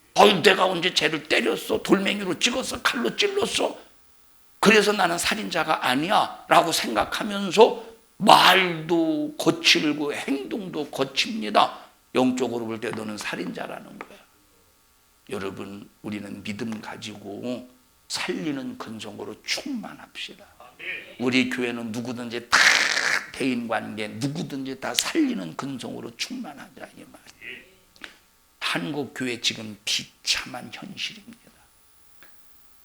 내가 언제 쟤를 때렸어? 돌멩이로 찍었어? 칼로 찔렀어? 그래서 나는 살인자가 아니야 라고 생각하면서 말도 거칠고 행동도 거칩니다. 영적으로 볼 때 너는 살인자라는 거야. 여러분, 우리는 믿음 가지고 살리는 근성으로 충만합시다. 우리 교회는 누구든지 다 대인관계, 누구든지 다 살리는 근성으로 충만하자 이 말이에요. 한국교회 지금 비참한 현실입니다.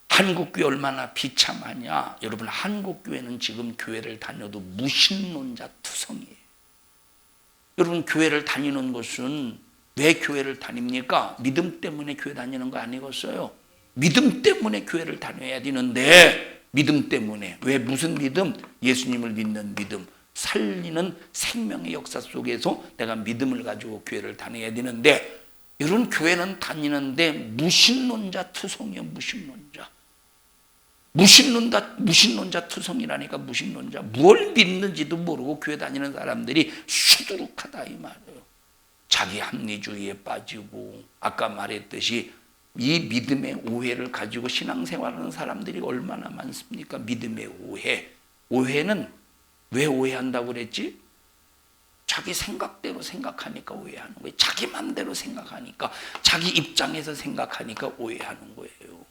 한국교회 얼마나 비참하냐. 여러분, 한국교회는 지금 교회를 다녀도 무신론자 투성이에요. 여러분, 교회를 다니는 것은 왜 교회를 다닙니까? 믿음 때문에 교회 다니는 거 아니겠어요? 믿음 때문에 교회를 다녀야 되는데 믿음 때문에. 왜? 무슨 믿음? 예수님을 믿는 믿음. 살리는 생명의 역사 속에서 내가 믿음을 가지고 교회를 다녀야 되는데, 이런 교회는 다니는데 무신론자 투성이요. 무신론자 투성이라니까. 무신론자, 뭘 믿는지도 모르고 교회 다니는 사람들이 수두룩하다 이 말이에요. 자기 합리주의에 빠지고, 아까 말했듯이 이 믿음의 오해를 가지고 신앙생활하는 사람들이 얼마나 많습니까? 믿음의 오해. 오해는 왜 오해한다고 그랬지? 자기 생각대로 생각하니까 오해하는 거예요. 자기 맘대로 생각하니까, 자기 입장에서 생각하니까 오해하는 거예요.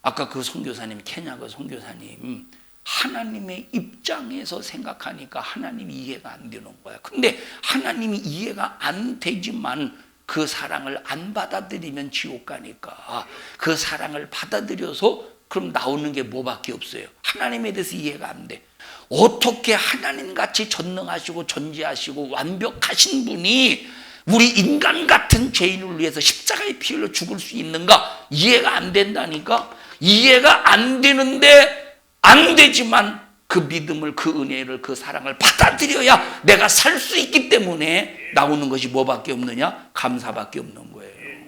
아까 그 선교사님, 케냐 그 선교사님, 하나님의 입장에서 생각하니까 하나님이 이해가 안 되는 거야. 근데 하나님이 이해가 안 되지만 그 사랑을 안 받아들이면 지옥 가니까, 그 사랑을 받아들여서 그럼 나오는 게 뭐밖에 없어요. 하나님에 대해서 이해가 안 돼. 어떻게 하나님같이 전능하시고 전지하시고 완벽하신 분이 우리 인간 같은 죄인을 위해서 십자가의 피 흘려 죽을 수 있는가? 이해가 안 된다니까. 이해가 안 되는데, 안 되지만 그 믿음을, 그 은혜를, 그 사랑을 받아들여야 내가 살 수 있기 때문에 나오는 것이 뭐밖에 없느냐? 감사밖에 없는 거예요.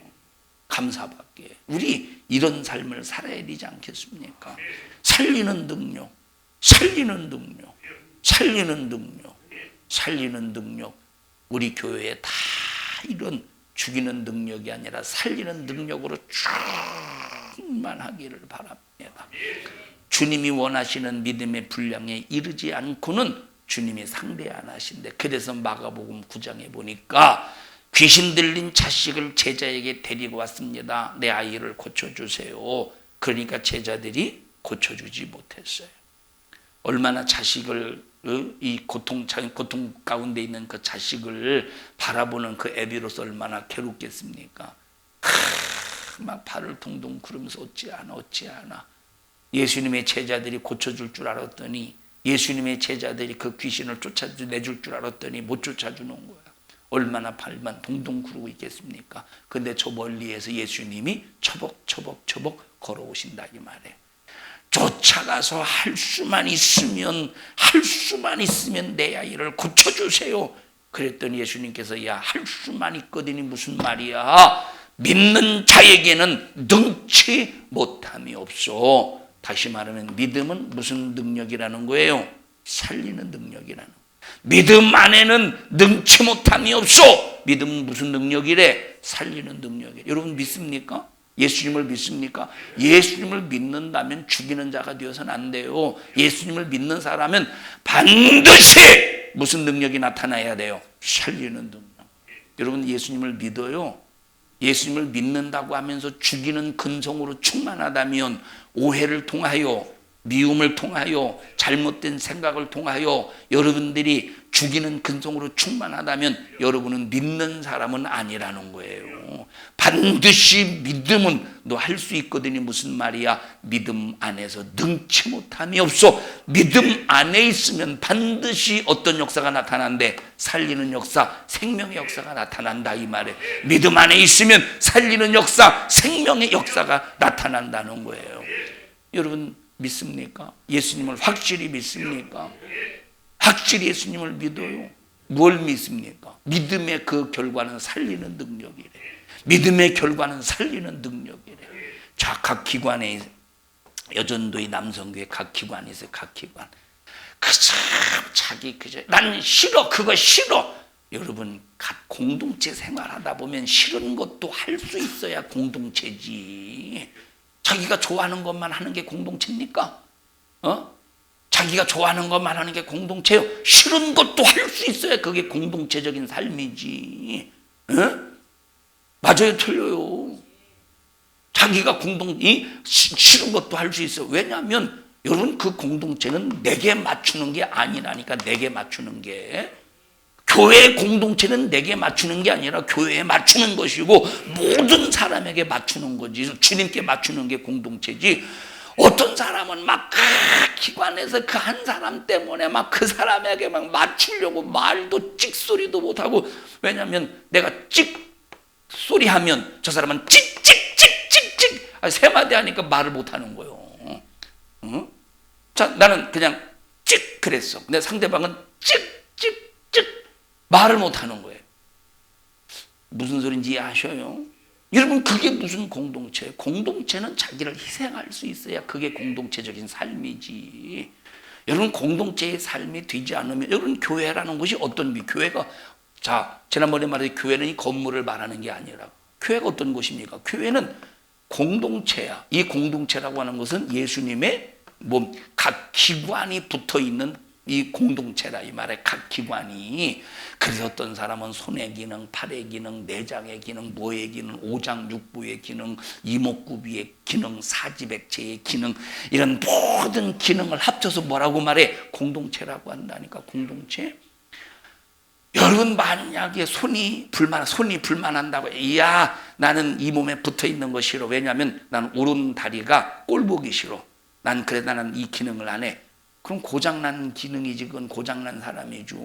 감사밖에. 우리 이런 삶을 살아야 되지 않겠습니까? 살리는 능력, 살리는 능력, 살리는 능력, 살리는 능력. 우리 교회에 다 이런 죽이는 능력이 아니라 살리는 능력으로 충만하기를 바랍니다. 주님이 원하시는 믿음의 분량에 이르지 않고는 주님이 상대 안 하신대. 그래서 마가복음 9장에 보니까 귀신 들린 자식을 제자에게 데리고 왔습니다. 내 아이를 고쳐주세요. 그러니까 제자들이 고쳐주지 못했어요. 얼마나 자식을, 이 고통 가운데 있는 그 자식을 바라보는 그 애비로서 얼마나 괴롭겠습니까? 막 발을 동동 구르면서 어찌하나. 예수님의 제자들이 고쳐줄 줄 알았더니, 예수님의 제자들이 그 귀신을 쫓아내줄 줄 알았더니 못 쫓아주는 거야. 얼마나 발만 동동 구르고 있겠습니까? 근데 저 멀리에서 예수님이 처벅처벅 걸어오신다 이 말이에요. 쫓아가서 할 수만 있으면 내 아이를 고쳐주세요. 그랬더니 예수님께서 야, 할 수만 있거든이 무슨 말이야? 믿는 자에게는 능치 못함이 없어. 다시 말하면 믿음은 무슨 능력이라는 거예요? 살리는 능력이라는 거예요. 믿음 안에는 능치 못함이 없어. 믿음은 무슨 능력이래? 살리는 능력이래. 여러분 믿습니까? 예수님을 믿습니까? 예수님을 믿는다면 죽이는 자가 되어서는 안 돼요. 예수님을 믿는 사람은 반드시 무슨 능력이 나타나야 돼요? 살리는 능력. 여러분 예수님을 믿어요. 예수님을 믿는다고 하면서 죽이는 근성으로 충만하다면 오해를 통하여, 미움을 통하여, 잘못된 생각을 통하여 여러분들이 죽이는 근성으로 충만하다면 여러분은 믿는 사람은 아니라는 거예요. 반드시 믿음은 너 할 수 있거든요. 무슨 말이야? 믿음 안에서 능치 못함이 없어. 믿음 안에 있으면 반드시 어떤 역사가 나타난대? 살리는 역사, 생명의 역사가 나타난다 이 말이에요. 믿음 안에 있으면 살리는 역사, 생명의 역사가 나타난다는 거예요. 여러분 믿습니까? 예수님을 확실히 믿습니까? 확실히 예수님을 믿어요. 뭘 믿습니까? 믿음의 그 결과는 살리는 능력이래. 믿음의 결과는 살리는 능력이래. 자, 각 기관에, 여전도의 남성교회 각 기관이 있어요. 각 기관. 그저 난 싫어, 그거 싫어. 여러분 공동체 생활하다 보면 싫은 것도 할 수 있어야 공동체지. 자기가 좋아하는 것만 하는 게 공동체입니까? 자기가 좋아하는 것만 하는 게 공동체요? 싫은 것도 할 수 있어야 그게 공동체적인 삶이지. 맞아요, 틀려요? 자기가 싫은 것도 할 수 있어요. 왜냐하면 여러분 그 공동체는 내게 맞추는 게 아니라니까. 내게 맞추는 게. 교회 공동체는 내게 맞추는 게 아니라 교회에 맞추는 것이고 모든 사람에게 맞추는 거지. 주님께 맞추는 게 공동체지. 어떤 사람은 막 그 기관에서 그 한 사람 때문에 막 그 사람에게 막 맞추려고 말도 찍소리도 못하고. 왜냐하면 내가 찍소리 하면 저 사람은 찍찍찍찍찍 세 마디 하니까 말을 못하는 거예요. 자, 나는 그냥 찍 그랬어. 근데 상대방은 찍 말을 못하는 거예요. 무슨 소린지 아셔요? 여러분, 그게 무슨 공동체예요? 공동체는 자기를 희생할 수 있어야 그게 공동체적인 삶이지. 여러분, 공동체의 삶이 되지 않으면, 여러분, 교회라는 것이 어떤 교회가, 자, 지난번에 말했듯이 교회는 이 건물을 말하는 게 아니라, 교회가 어떤 곳입니까? 교회는 공동체야. 이 공동체라고 하는 것은 예수님의 몸, 각 기관이 붙어 있는 이 공동체라, 이 말에 각 기관이. 그래서 어떤 사람은 손의 기능, 팔의 기능, 내장의 기능, 모의 기능, 오장육부의 기능, 이목구비의 기능, 사지백체의 기능, 이런 모든 기능을 합쳐서 뭐라고 말해? 공동체라고 한다니까. 공동체. 여러분, 만약에 손이 불만한다고, 이야, 나는 이 몸에 붙어 있는 거 싫어. 왜냐하면 나는 오른 다리가 꼴 보기 싫어. 나는 이 기능을 안 해. 그럼 고장난 기능이지, 그건 고장난 사람이죠.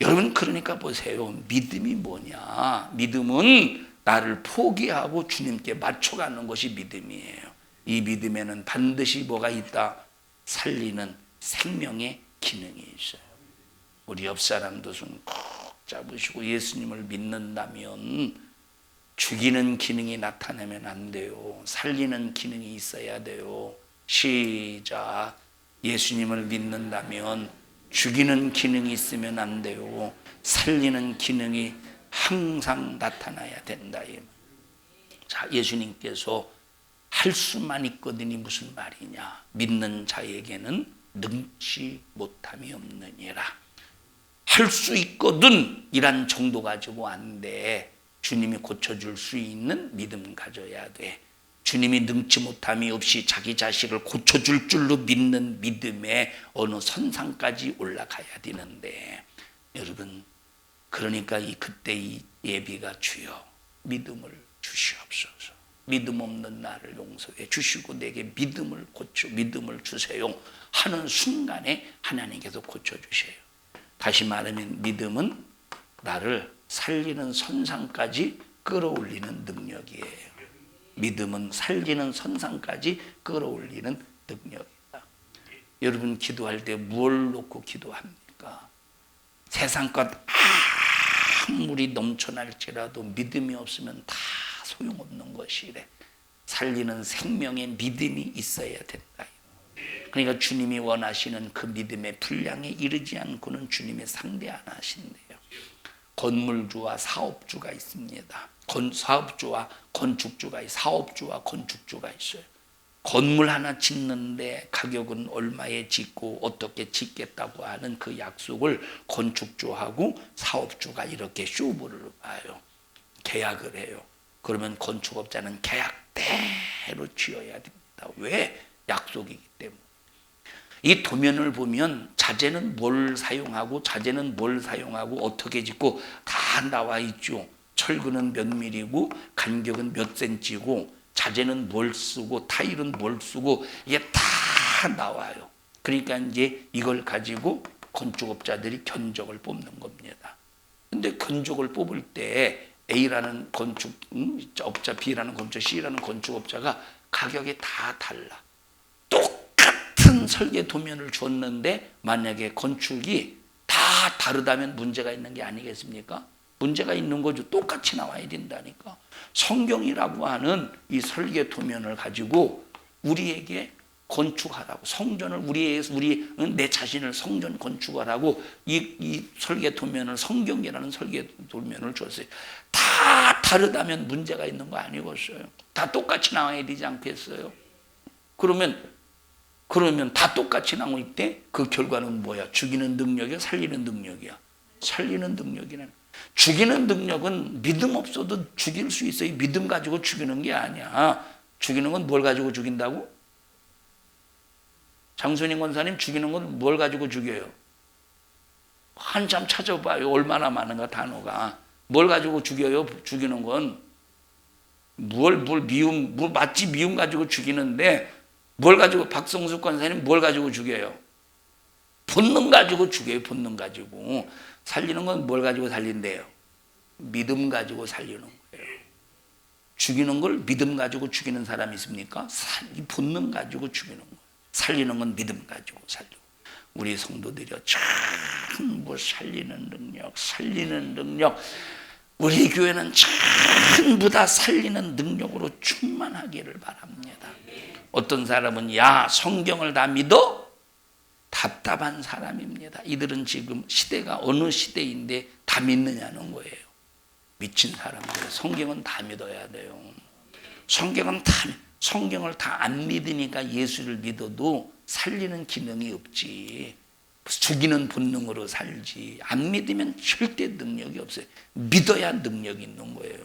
여러분, 그러니까 보세요. 믿음이 뭐냐? 믿음은 나를 포기하고 주님께 맞춰가는 것이 믿음이에요. 이 믿음에는 반드시 뭐가 있다? 살리는 생명의 기능이 있어요. 우리 옆 사람도 손 꼭 잡으시고, 예수님을 믿는다면 죽이는 기능이 나타나면 안 돼요. 살리는 기능이 있어야 돼요. 시작. 예수님을 믿는다면 죽이는 기능이 있으면 안 돼요. 살리는 기능이 항상 나타나야 된다. 자, 예수님께서 할 수만 있거든이 무슨 말이냐? 믿는 자에게는 능치 못함이 없느니라. 할 수 있거든 이란 정도 가지고 안 돼. 주님이 고쳐줄 수 있는 믿음 가져야 돼. 주님이 능치 못함이 없이 자기 자식을 고쳐줄 줄로 믿는 믿음에 어느 선상까지 올라가야 되는데, 여러분, 그러니까 그때 이 예비가 주여 믿음을 주시옵소서. 믿음 없는 나를 용서해 주시고 내게 믿음을 주세요 하는 순간에 하나님께서 고쳐주세요. 다시 말하면 믿음은 나를 살리는 선상까지 끌어올리는 능력이에요. 믿음은 살리는 선상까지 끌어올리는 능력이다. 여러분, 기도할 때 뭘 놓고 기도합니까? 세상 것 아무리 넘쳐날지라도 믿음이 없으면 다 소용없는 것이래. 살리는 생명의 믿음이 있어야 된다. 그러니까 주님이 원하시는 그 믿음의 분량에 이르지 않고는 주님이 상대 안 하신대요. 건물주와 사업주가 있습니다. 사업주와 건축주가 있어요. 건물 하나 짓는데 가격은 얼마에 짓고 어떻게 짓겠다고 하는 그 약속을 건축주하고 사업주가 이렇게 쇼부를 봐요. 계약을 해요. 그러면 건축업자는 계약대로 지어야 됩니다. 왜? 약속이기 때문에. 이 도면을 보면 자재는 뭘 사용하고 어떻게 짓고 다 나와 있죠. 철근은 몇 밀리고 간격은 몇 센치고 자재는 뭘 쓰고 타일은 뭘 쓰고 이게 다 나와요. 그러니까 이제 이걸 가지고 건축업자들이 견적을 뽑는 겁니다. 근데 견적을 뽑을 때 A라는 건축업자, B라는 건축, C라는 건축업자가 가격이 다 달라. 똑같은 설계 도면을 줬는데 만약에 건축이 다 다르다면 문제가 있는 게 아니겠습니까? 문제가 있는 거죠. 똑같이 나와야 된다니까. 성경이라고 하는 이 설계 도면을 가지고 우리에게 건축하라고, 성전을 내 자신을 성전 건축하라고 이 설계 도면을, 성경이라는 설계 도면을 줬어요. 다 다르다면 문제가 있는 거 아니겠어요? 다 똑같이 나와야 되지 않겠어요? 그러면 다 똑같이 나올 때 그 결과는 뭐야? 죽이는 능력이야? 살리는 능력이야? 살리는 능력이네. 죽이는 능력은 믿음 없어도 죽일 수 있어요. 믿음 가지고 죽이는 게 아니야. 죽이는 건 뭘 가지고 죽인다고? 장순인 권사님, 죽이는 건 뭘 가지고 죽여요? 한참 찾아봐요. 얼마나 많은가 단어가. 뭘 가지고 죽여요? 죽이는 건 미움 가지고 죽이는데 뭘 가지고, 박성숙 권사님 뭘 가지고 죽여요? 본능 가지고 죽여요. 본능 가지고. 살리는 건 뭘 가지고 살린대요? 믿음 가지고 살리는 거예요. 죽이는 걸 믿음 가지고 죽이는 사람이 있습니까? 본능 가지고 죽이는 거예요. 살리는 건 믿음 가지고 살리고. 우리 성도들이요, 전부 살리는 능력. 우리 교회는 전부 다 살리는 능력으로 충만하기를 바랍니다. 어떤 사람은 야, 성경을 다 믿어? 답답한 사람입니다. 이들은 지금 시대가 어느 시대인데 다 믿느냐는 거예요. 미친 사람들. 성경은 다 믿어야 돼요. 성경을 다 안 믿으니까 예수를 믿어도 살리는 기능이 없지. 죽이는 본능으로 살지. 안 믿으면 절대 능력이 없어요. 믿어야 능력이 있는 거예요.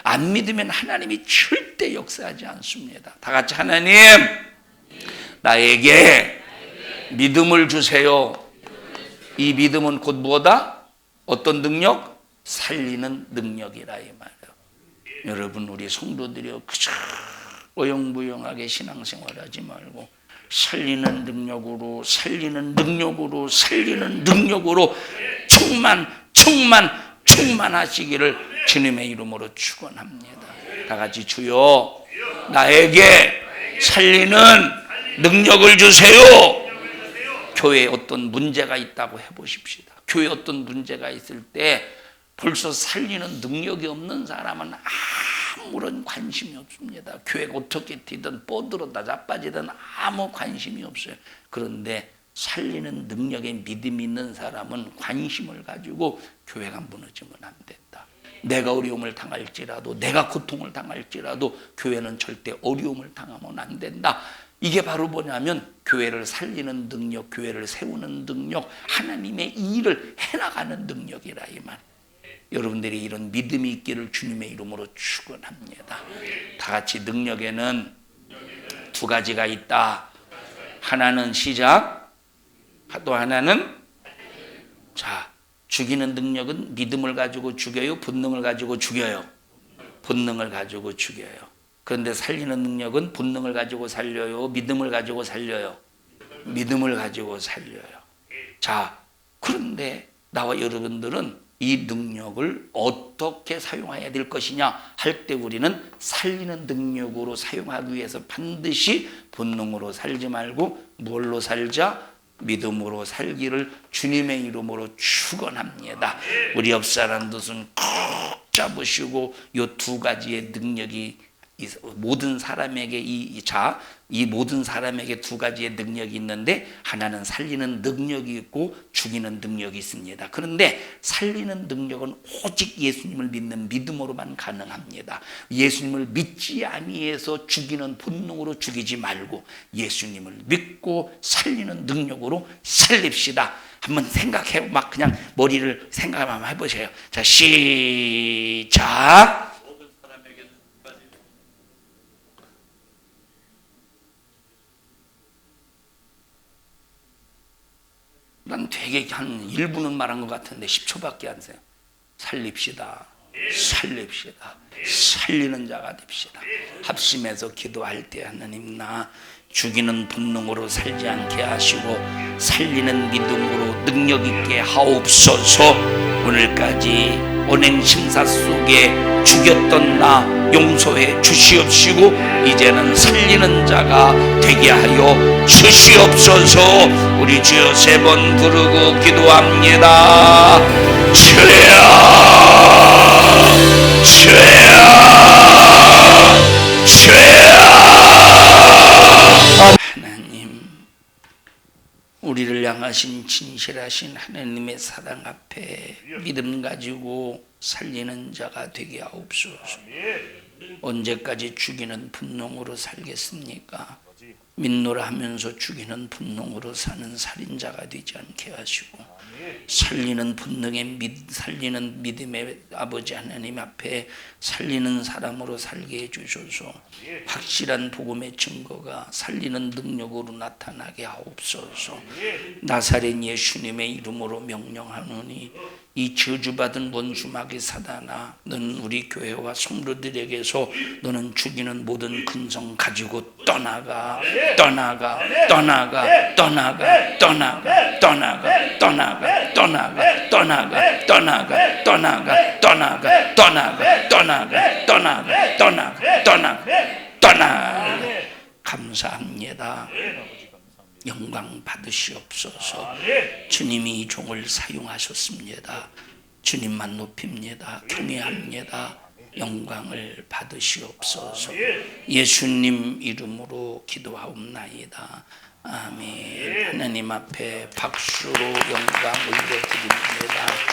안 믿으면 하나님이 절대 역사하지 않습니다. 다 같이 하나님, 나에게 믿음을 주세요. 이 믿음은 곧 뭐다? 어떤 능력? 살리는 능력이라 이 말이에요. 여러분, 우리 성도들이요, 그저 어영부영하게 신앙생활하지 말고 살리는 능력으로 충만하시기를 주님의 이름으로 축원합니다. 다 같이 주여, 나에게 살리는 능력을 주세요. 교회에 어떤 문제가 있다고 해보십시다. 교회에 어떤 문제가 있을 때 벌써 살리는 능력이 없는 사람은 아무런 관심이 없습니다. 교회가 어떻게 되든 뻗들었다 자빠지든 아무 관심이 없어요. 그런데 살리는 능력에 믿음이 있는 사람은 관심을 가지고 교회가 무너지면 안 된다. 내가 어려움을 당할지라도, 내가 고통을 당할지라도 교회는 절대 어려움을 당하면 안 된다. 이게 바로 뭐냐면 교회를 살리는 능력, 교회를 세우는 능력, 하나님의 일을 해나가는 능력이라 이 말. 여러분들이 이런 믿음이 있기를 주님의 이름으로 축원합니다. 다 같이 능력에는 두 가지가 있다. 하나는 시작, 또 하나는 죽이는 능력은 믿음을 가지고 죽여요, 본능을 가지고 죽여요? 본능을 가지고 죽여요. 그런데 살리는 능력은 본능을 가지고 살려요, 믿음을 가지고 살려요? 믿음을 가지고 살려요. 그런데 나와 여러분들은 이 능력을 어떻게 사용해야 될 것이냐 할 때 우리는 살리는 능력으로 사용하기 위해서 반드시 본능으로 살지 말고 뭘로 살자? 믿음으로 살기를 주님의 이름으로 축원합니다. 우리 옆 사람도 손 꼭 잡으시고 이 두 가지의 능력이 모든 사람에게 이 모든 사람에게 두 가지의 능력이 있는데 하나는 살리는 능력이 있고 죽이는 능력이 있습니다. 그런데 살리는 능력은 오직 예수님을 믿는 믿음으로만 가능합니다. 예수님을 믿지 아니해서 죽이는 본능으로 죽이지 말고 예수님을 믿고 살리는 능력으로 살립시다. 한번 생각해, 막 그냥 머리를 생각 한번 해보세요. 자, 시작. 난 되게 한 1분은 말한 것 같은데 10초밖에 안 돼요. 살립시다. 살리는 자가 됩시다. 합심해서 기도할 때 하나님, 나 죽이는 본능으로 살지 않게 하시고 살리는 믿음으로 능력 있게 하옵소서. 오늘까지 언행 심사 속에 죽였던 나 용서해 주시옵시고 이제는 살리는 자가 되게 하여 주시옵소서. 우리 주여 3번 부르고 기도합니다. 주여, 하나님, 우리를 향하신 진실하신 하나님의 사랑 앞에 믿음 가지고 살리는 자가 되게 하옵소서. 언제까지 죽이는 분노로 살겠습니까? 믿노라 하면서 죽이는 분노로 사는 살인자가 되지 않게 하시고 살리는 본능의 살리는 믿음의 아버지 하나님 앞에 살리는 사람으로 살게 해주셔서 확실한 복음의 증거가 살리는 능력으로 나타나게 하옵소서. 나사렛 예수님의 이름으로 명령하노니 이 저주받은 원수마귀 사단아, 너는 우리 교회와 성도들에게서 너는 죽이는 모든 근성 가지고 떠나가. 감사합니다. 영광 받으시옵소서. 주님이 이 종을 사용하셨습니다. 주님만 높입니다. 경외합니다. 영광을 받으시옵소서. 예수님 이름으로 기도하옵나이다. 아멘. 하나님 앞에 박수로 영광 올려드립니다.